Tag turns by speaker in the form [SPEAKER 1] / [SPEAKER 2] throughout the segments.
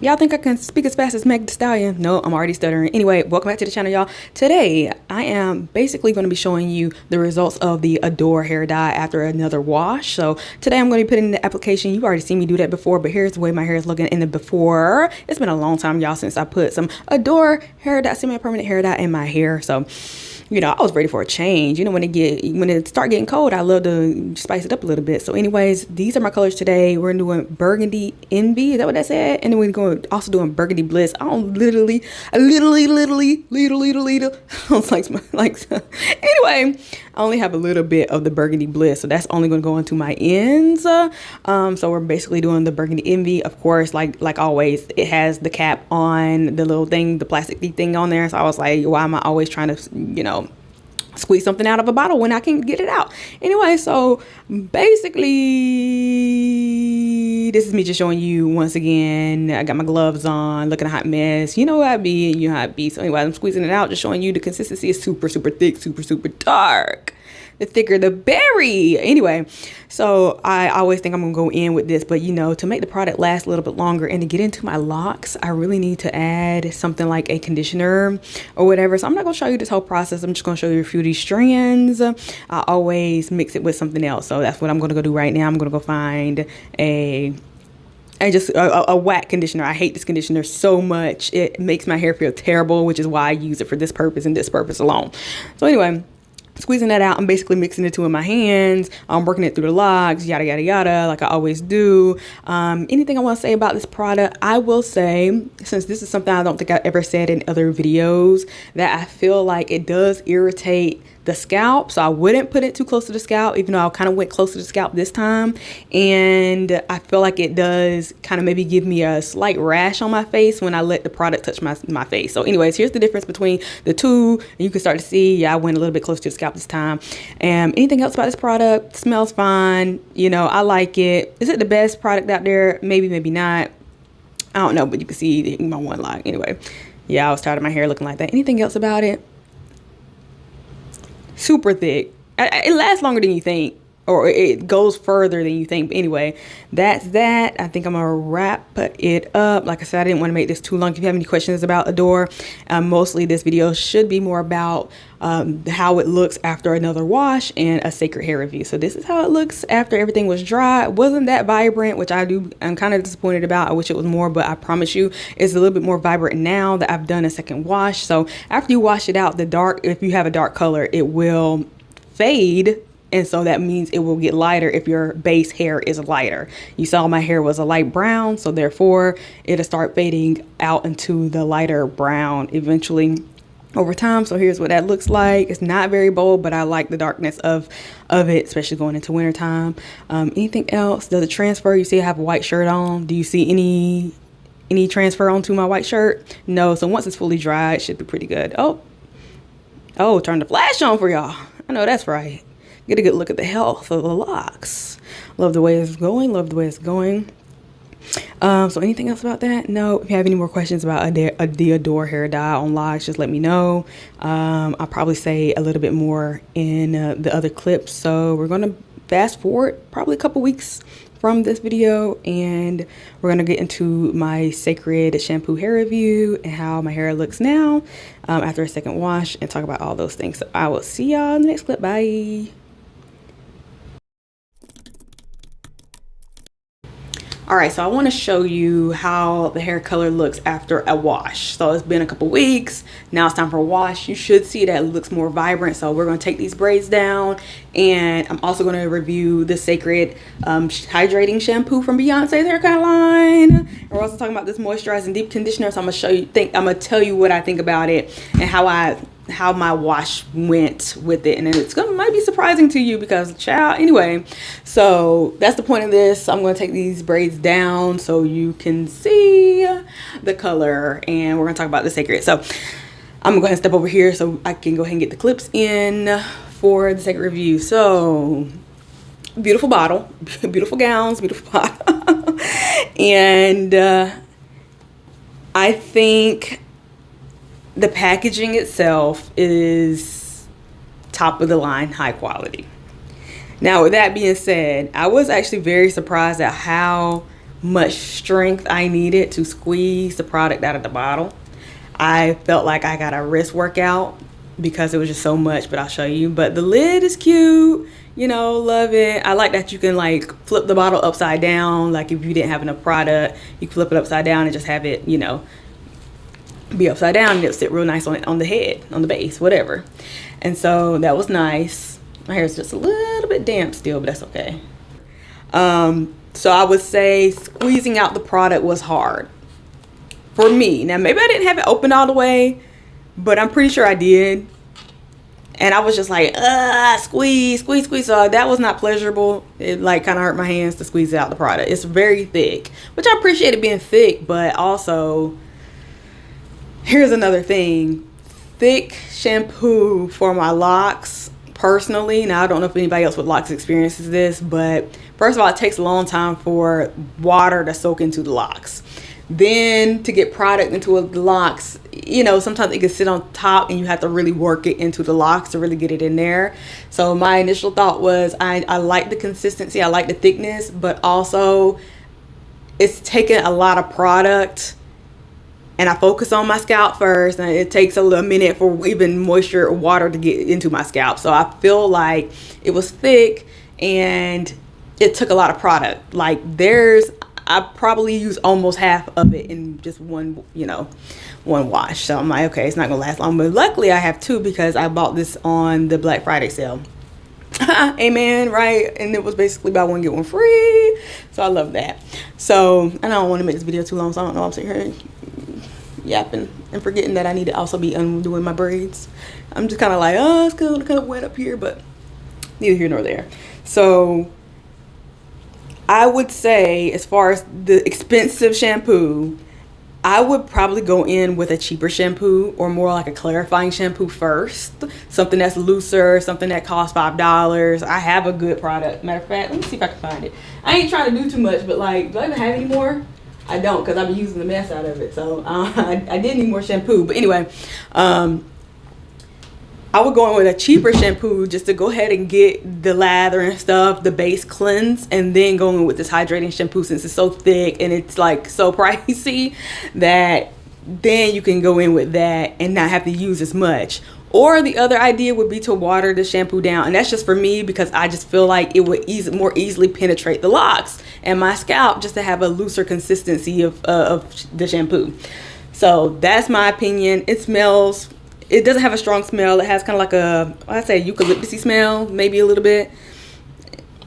[SPEAKER 1] Y'all think I can speak as fast as Meg Thee Stallion? No, I'm already stuttering. Anyway, welcome back to the channel, y'all. Today, I am basically going to be showing you the results of the Adore hair dye after another wash. So today I'm going to be putting in the application. You've already seen me do that before, but here's the way my hair is looking in the before. It's been a long time, y'all, since I put some Adore hair dye, semi-permanent hair dye in my hair. So, you know, I was ready for a change. You know, when it start getting cold, I love to spice it up a little bit. So anyways, these are my colors today. We're doing Burgundy Envy. Is that what that said? And then we're going also doing Burgundy Bliss. I was like anyway, I only have a little bit of the Burgundy Bliss, so that's only going to go into my ends. So we're basically doing the Burgundy Envy. Of course, like always, it has the cap on the little thing, the plastic thing on there. So I was like, why am I always trying to, you know, squeeze something out of a bottle when I can get it out? Anyway, so basically this is me just showing you once again. I got my gloves on, looking a hot mess. You know how I be, you know how it be. So anyway, I'm squeezing it out, just showing you the consistency is super thick, super dark. The thicker the berry. Anyway, so I always think I'm gonna go in with this, but you know, to make the product last a little bit longer and to get into my locks, I really need to add something like a conditioner or whatever. So I'm not gonna show you this whole process. I'm just gonna show you a few of these strands. I always mix it with something else. So that's what I'm gonna go do right now. I'm gonna go find a whack conditioner. I hate this conditioner so much. It makes my hair feel terrible, which is why I use it for this purpose and this purpose alone. So anyway, squeezing that out, I'm basically mixing the two in my hands. I'm working it through the locks, yada yada yada, like I always do. Anything I want to say about this product, I will say, since this is something I don't think I've ever said in other videos, that I feel like it does irritate the scalp, so I wouldn't put it too close to the scalp, even though I kind of went close to the scalp this time. And I feel like it does kind of maybe give me a slight rash on my face when I let the product touch my face. So anyways, here's the difference between the two, and you can start to see, yeah, I went a little bit close to the scalp this time. And anything else about this product? Smells fine, you know, I like it. Is it the best product out there? Maybe, maybe not. I don't know, but you can see my one lock. Anyway, yeah, I was tired of my hair looking like that. Anything else about it? Super thick. It lasts longer than you think, or it goes further than you think. But anyway, that's that. I think I'm gonna wrap it up. Like I said, I didn't want to make this too long. If you have any questions about Adore, mostly this video should be more about how it looks after another wash and a CECRED hair review. So this is how it looks after everything was dry. It wasn't that vibrant, which I'm kind of disappointed about. I wish it was more, but I promise you it's a little bit more vibrant now that I've done a second wash. So after you wash it out, the dark, if you have a dark color, it will fade. And so that means it will get lighter if your base hair is lighter. You saw my hair was a light brown, so therefore it'll start fading out into the lighter brown eventually over time. So here's what that looks like. It's not very bold, but I like the darkness of it, especially going into winter time. Anything else? Does it transfer? You see I have a white shirt on. Do you see any transfer onto my white shirt? No. So once it's fully dry, it should be pretty good. Oh, turn the flash on for y'all. I know that's right. Get a good look at the health of the locks. Love the way it's going. Love the way it's going. So anything else about that? No. If you have any more questions about the Adore hair dye on locks, just let me know. I'll probably say a little bit more in the other clips. So we're going to fast forward probably a couple weeks from this video, and we're going to get into my CECRED shampoo hair review and how my hair looks now after a second wash, and talk about all those things. So I will see y'all in the next clip. Bye. All right, so I want to show you how the hair color looks after a wash. So it's been a couple weeks. Now it's time for a wash. You should see that it looks more vibrant. So we're going to take these braids down, and I'm also going to review the CECRED hydrating shampoo from Beyonce's hair kind line. And we're also talking about this moisturizing deep conditioner. So I'm going to tell you what I think about it and how my wash went with it, and might be surprising to you because child. Anyway, so that's the point of this. I'm going to take these braids down so you can see the color, and we're going to talk about the CECRED. So I'm gonna go ahead and step over here so I can go ahead and get the clips in for the CECRED review. So beautiful bottle, beautiful gowns, beautiful bottle. And I think the packaging itself is top of the line, high quality. Now, with that being said, I was actually very surprised at how much strength I needed to squeeze the product out of the bottle. I felt like I got a wrist workout because it was just so much, but I'll show you. But the lid is cute, you know, love it. I like that you can like flip the bottle upside down. Like if you didn't have enough product, you flip it upside down and just have it, you know, be upside down, and it'll sit real nice on the head, on the base, whatever. And so that was nice. My hair is just a little bit damp still, but that's okay. So I would say squeezing out the product was hard for me. Now maybe I didn't have it open all the way, but I'm pretty sure I did. And I was just like, squeeze. So that was not pleasurable. It like kind of hurt my hands to squeeze out the product. It's very thick, which I appreciate it being thick, but also here's another thing. Thick shampoo for my locks, personally. Now I don't know if anybody else with locks experiences this, but first of all, it takes a long time for water to soak into the locks. Then to get product into the locks, you know, sometimes it can sit on top and you have to really work it into the locks to really get it in there. So my initial thought was I like the consistency, I like the thickness, but also it's taking a lot of product, and I focus on my scalp first, and it takes a little minute for even moisture or water to get into my scalp. So I feel like it was thick and it took a lot of product. Like I probably used almost half of it in just one wash. So I'm like, okay, it's not gonna last long. But luckily I have two because I bought this on the Black Friday sale. Amen, right? And it was basically buy one get one free. So I love that. So I don't want to make this video too long, so I don't know, I'm sitting here yapping and forgetting that I need to also be undoing my braids. I'm just kind of like, oh, it's kind of wet up here, but neither here nor there. So I would say, as far as the expensive shampoo, I would probably go in with a cheaper shampoo or more like a clarifying shampoo first. Something that's looser, something that costs $5. I have a good product. Matter of fact, let me see if I can find it. I ain't trying to do too much, but like, do I even have any more? I don't, because I've been using the mess out of it. So I did need more shampoo. But anyway, I would go in with a cheaper shampoo just to go ahead and get the lather and stuff, the base cleanse, and then go in with this hydrating shampoo since it's so thick and it's like so pricey that then you can go in with that and not have to use as much. Or the other idea would be to water the shampoo down, and that's just for me because I just feel like it would more easily penetrate the locks and my scalp just to have a looser consistency of the shampoo. So that's my opinion. It doesn't have a strong smell. It has kind of like I'd say eucalyptus smell, maybe a little bit.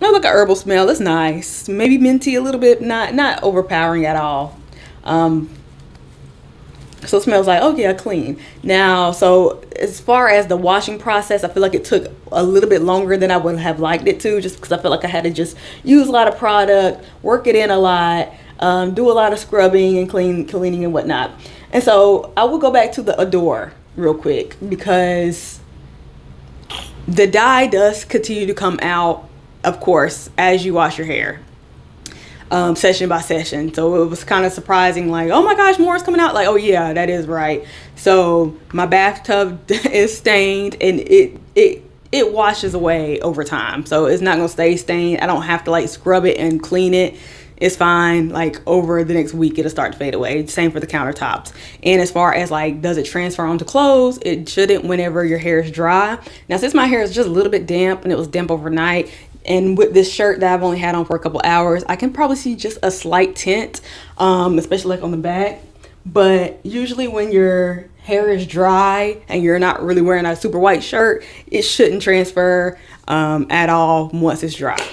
[SPEAKER 1] Not like an herbal smell. It's nice. Maybe minty a little bit, not overpowering at all. So it smells like, oh yeah, clean. Now, so as far as the washing process, I feel like it took a little bit longer than I would have liked it to, just because I felt like I had to just use a lot of product, work it in a lot, do a lot of scrubbing and cleaning and whatnot. And so I will go back to the Adore real quick because the dye does continue to come out, of course, as you wash your hair. Session by session. So it was kind of surprising, like, oh my gosh, more is coming out. Like, oh yeah, that is right. So my bathtub is stained and it washes away over time. So it's not gonna stay stained. I don't have to like scrub it and clean it. It's fine. Like over the next week, it'll start to fade away. Same for the countertops. And as far as like, does it transfer onto clothes? It shouldn't whenever your hair is dry. Now, since my hair is just a little bit damp and it was damp overnight, and with this shirt that I've only had on for a couple hours, I can probably see just a slight tint, especially like on the back. But usually when your hair is dry and you're not really wearing a super white shirt, it shouldn't transfer at all once it's dry.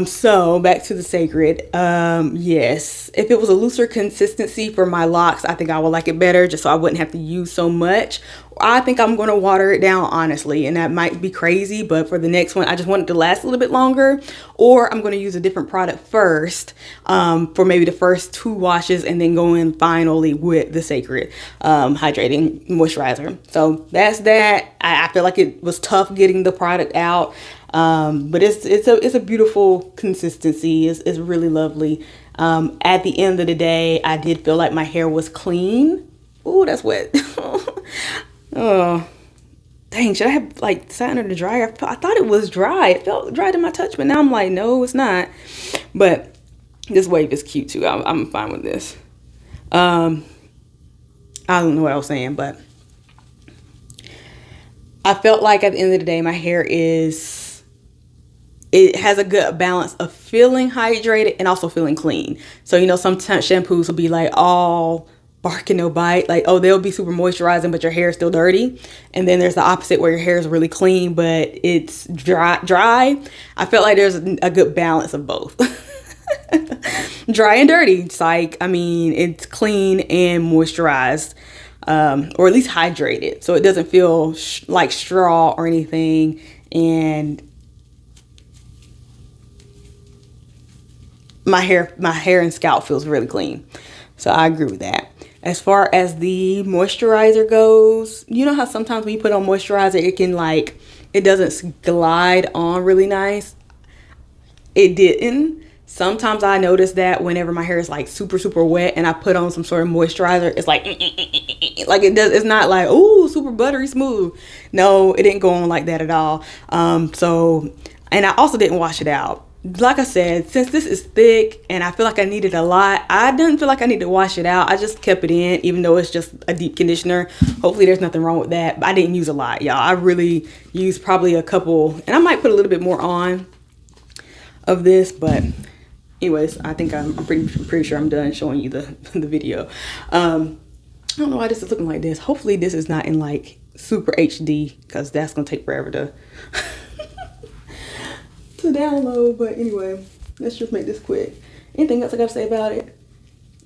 [SPEAKER 1] So back to the CECRED. Yes, if it was a looser consistency for my locks, I think I would like it better just so I wouldn't have to use so much. I think I'm going to water it down, honestly, and that might be crazy, but for the next one, I just want it to last a little bit longer, or I'm going to use a different product first for maybe the first 2 washes and then go in finally with the CECRED hydrating moisturizer. So that's that. I feel like it was tough getting the product out. But it's a beautiful consistency. It's really lovely. At the end of the day, I did feel like my hair was clean. Ooh, that's wet. Oh, dang, should I have like sat under the dryer? I thought it was dry. It felt dry to my touch, but now I'm like, no, it's not. But This wave is cute too. I'm fine with this. I don't know what I was saying, but I felt like at the end of the day, my hair it has a good balance of feeling hydrated and also feeling clean. So, you know, sometimes shampoos will be like all bark and no bite. Like, oh, they'll be super moisturizing, but your hair is still dirty. And then there's the opposite where your hair is really clean, but it's dry. I felt like there's a good balance of both. Dry and dirty. It's like, I mean, it's clean and moisturized, or at least hydrated. So it doesn't feel like straw or anything. And my hair and scalp feels really clean. So I agree with that. As far as the moisturizer goes, you know how sometimes when you put on moisturizer, it can like, it doesn't glide on really nice. It didn't. Sometimes I notice that whenever my hair is like super wet and I put on some sort of moisturizer, it's like it does. It's not like, ooh, super buttery smooth. No, it didn't go on like that at all. So, and I also didn't wash it out. Like I said, since this is thick and I feel like I needed a lot, I didn't feel like I needed to wash it out. I just kept it in, even though it's just a deep conditioner. Hopefully there's nothing wrong with that. But I didn't use a lot, y'all. I really used probably a couple, and I might put a little bit more on of this, but anyways, I think I'm pretty sure I'm done showing you the video. I don't know why this is looking like this. Hopefully this is not in like super HD, because that's gonna take forever to to download. But anyway, let's just make this quick. Anything else I gotta say about it?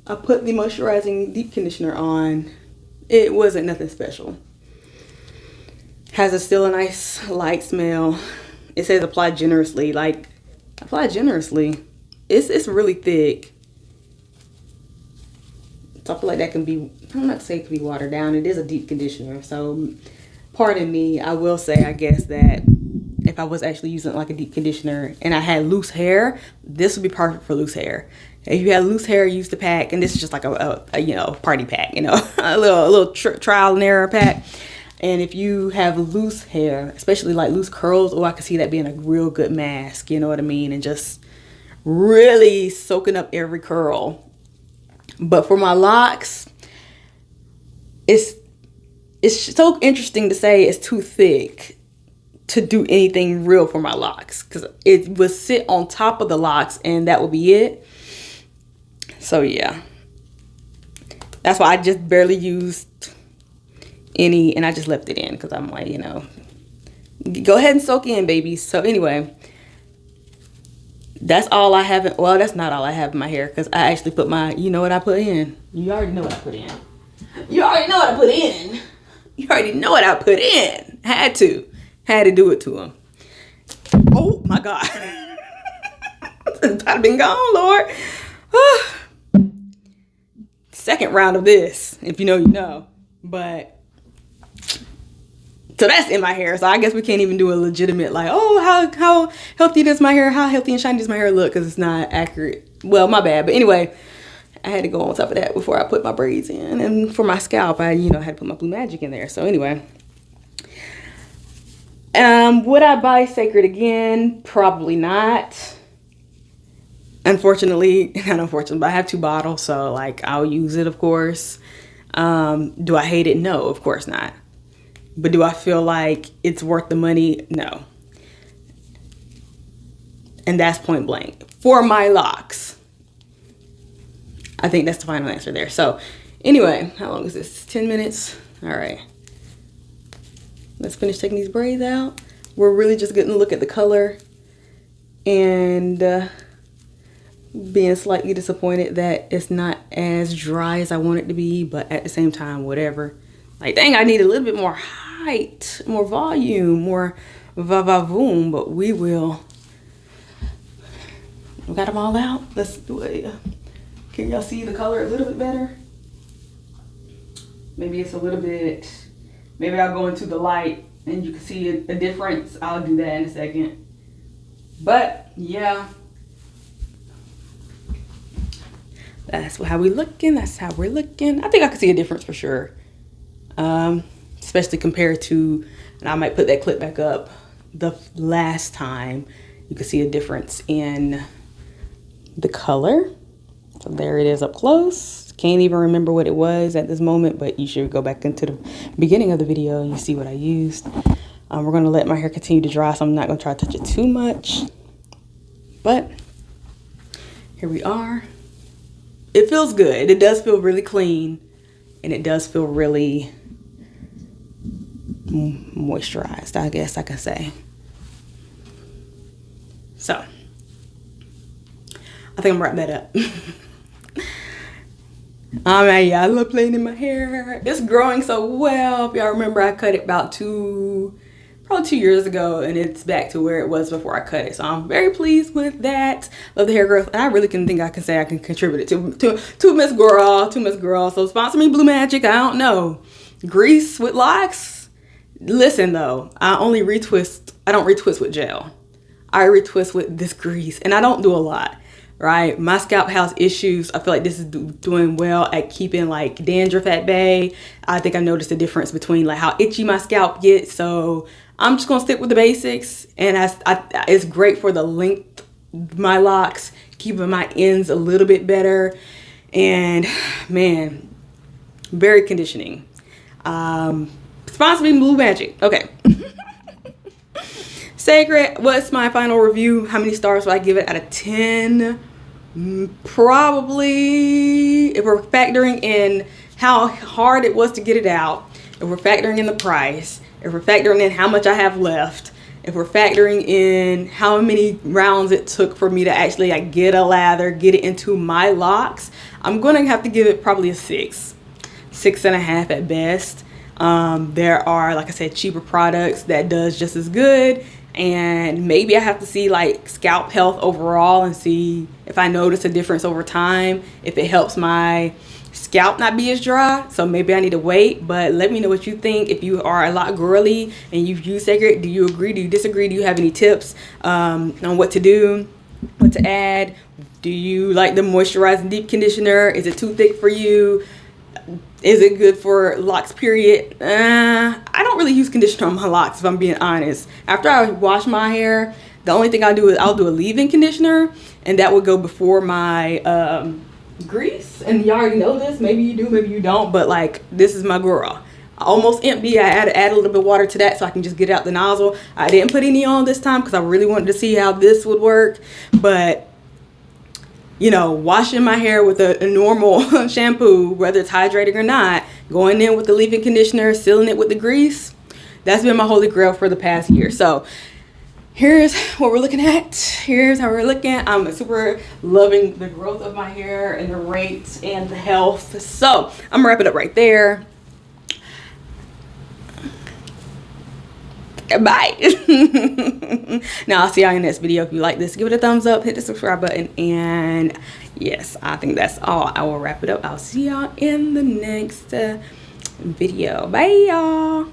[SPEAKER 1] I put the moisturizing deep conditioner on. It wasn't nothing special. Has still a nice light smell. It says apply generously. Like, apply generously. It's really thick. So I feel like that can be, I'm not saying it can be watered down. It is a deep conditioner. So pardon me, I will say, I guess, that if I was actually using like a deep conditioner and I had loose hair, this would be perfect for loose hair. If you had loose hair, use the pack. And this is just like a you know, party pack, you know, a little trial and error pack. And if you have loose hair, especially like loose curls, oh, I could see that being a real good mask, you know what I mean? And just really soaking up every curl. But for my locks, it's so interesting to say it's too thick to do anything real for my locks, because it would sit on top of the locks and that would be it. So yeah, that's why I just barely used any, and I just left it in because I'm like, you know, go ahead and soak in, baby. So anyway, that's all I have. Well, that's not all I have in my hair, because I actually put my, you know what I put in? You already know what I put in. You already know what I put in. You already know what I put in. Had to do it to him. Oh my God. I've been gone, Lord. Second round of this, if you know, you know. But so that's in my hair. So I guess we can't even do a legitimate like, oh, how healthy does my hair, how healthy and shiny does my hair look, because it's not accurate. Well, my bad. But anyway, I had to go on top of that before I put my braids in. And for my scalp, I, you know, had to put my Blue Magic in there. So anyway, would I buy CECRED again? Probably not. Unfortunately, not unfortunately, but I have 2 bottles, so like I'll use it, of course. Do I hate it? No, of course not. But do I feel like it's worth the money? No. And that's point blank. For my locks, I think that's the final answer there. So anyway, how long is this? 10 minutes? All right. Let's finish taking these braids out. We're really just getting a look at the color and being slightly disappointed that it's not as dry as I want it to be, but at the same time, whatever. Like, dang, I need a little bit more height, more volume, more va-va-voom, but we will. We got them all out. Let's do it. Can y'all see the color a little bit better? Maybe it's a little bit, maybe I'll go into the light and you can see a difference. I'll do that in a second. But yeah, that's how we looking. That's how we're looking. I think I can see a difference for sure. Especially compared to, and I might put that clip back up, the last time. You can see a difference in the color. So there it is up close. Can't even remember what it was at this moment, but you should go back into the beginning of the video and you see what I used. We're gonna let my hair continue to dry, so I'm not gonna try to touch it too much. But here we are. It feels good. It does feel really clean, and it does feel really moisturized, I guess I can say. So I think I'm wrapping that up. Yeah, I love playing in my hair. It's growing so well. If y'all remember, I cut it about probably 2 years ago, and it's back to where it was before I cut it. So I'm very pleased with that. Love the hair growth. And I really think I can say I can contribute it to Miss Girl. So sponsor me, Blue Magic. I don't know. Grease with locks. Listen though, I don't retwist with gel. I retwist with this grease, and I don't do a lot, right? My scalp has issues. I feel like this is doing well at keeping like dandruff at bay. I think I noticed a difference between like how itchy my scalp gets. So I'm just gonna stick with the basics, and it's great for the length of my locks, keeping my ends a little bit better, and man, very conditioning. Sponsor me, Blue Magic. Okay. CECRED, what's my final review? How many stars would I give it out of 10? Probably, if we're factoring in how hard it was to get it out, if we're factoring in the price, if we're factoring in how much I have left, if we're factoring in how many rounds it took for me to actually like get a lather, get it into my locks, I'm gonna have to give it probably a 6.5 at best. There are, like I said, cheaper products that does just as good, and maybe I have to see like scalp health overall and see if I notice a difference over time, if it helps my scalp not be as dry. So maybe I need to wait, but let me know what you think. If you are a lot girly and you've used CECRED, do you agree, do you disagree, do you have any tips on what to do, what to add? Do you like the moisturizing deep conditioner? Is it too thick for you? Is it good for locks, period? I don't really use conditioner on my locks, if I'm being honest. After I wash my hair, the only thing I'll do is I'll do a leave-in conditioner, and that would go before my grease. And you already know this. Maybe you do, maybe you don't, but like, this is my girl. Almost empty. I had to add a little bit of water to that so I can just get out the nozzle. I didn't put any on this time because I really wanted to see how this would work. But you know, washing my hair with a normal shampoo, whether it's hydrating or not, going in with the leave-in conditioner, sealing it with the grease, that's been my holy grail for the past year. So here's what we're looking at. Here's how we're looking. I'm super loving the growth of my hair and the rate and the health. So I'm gonna wrap it up right there. Bye. Now I'll see y'all in the next video. If you like this, give it a thumbs up, hit the subscribe button, and yes, I think that's all. I will wrap it up. I'll see y'all in the next video. Bye y'all.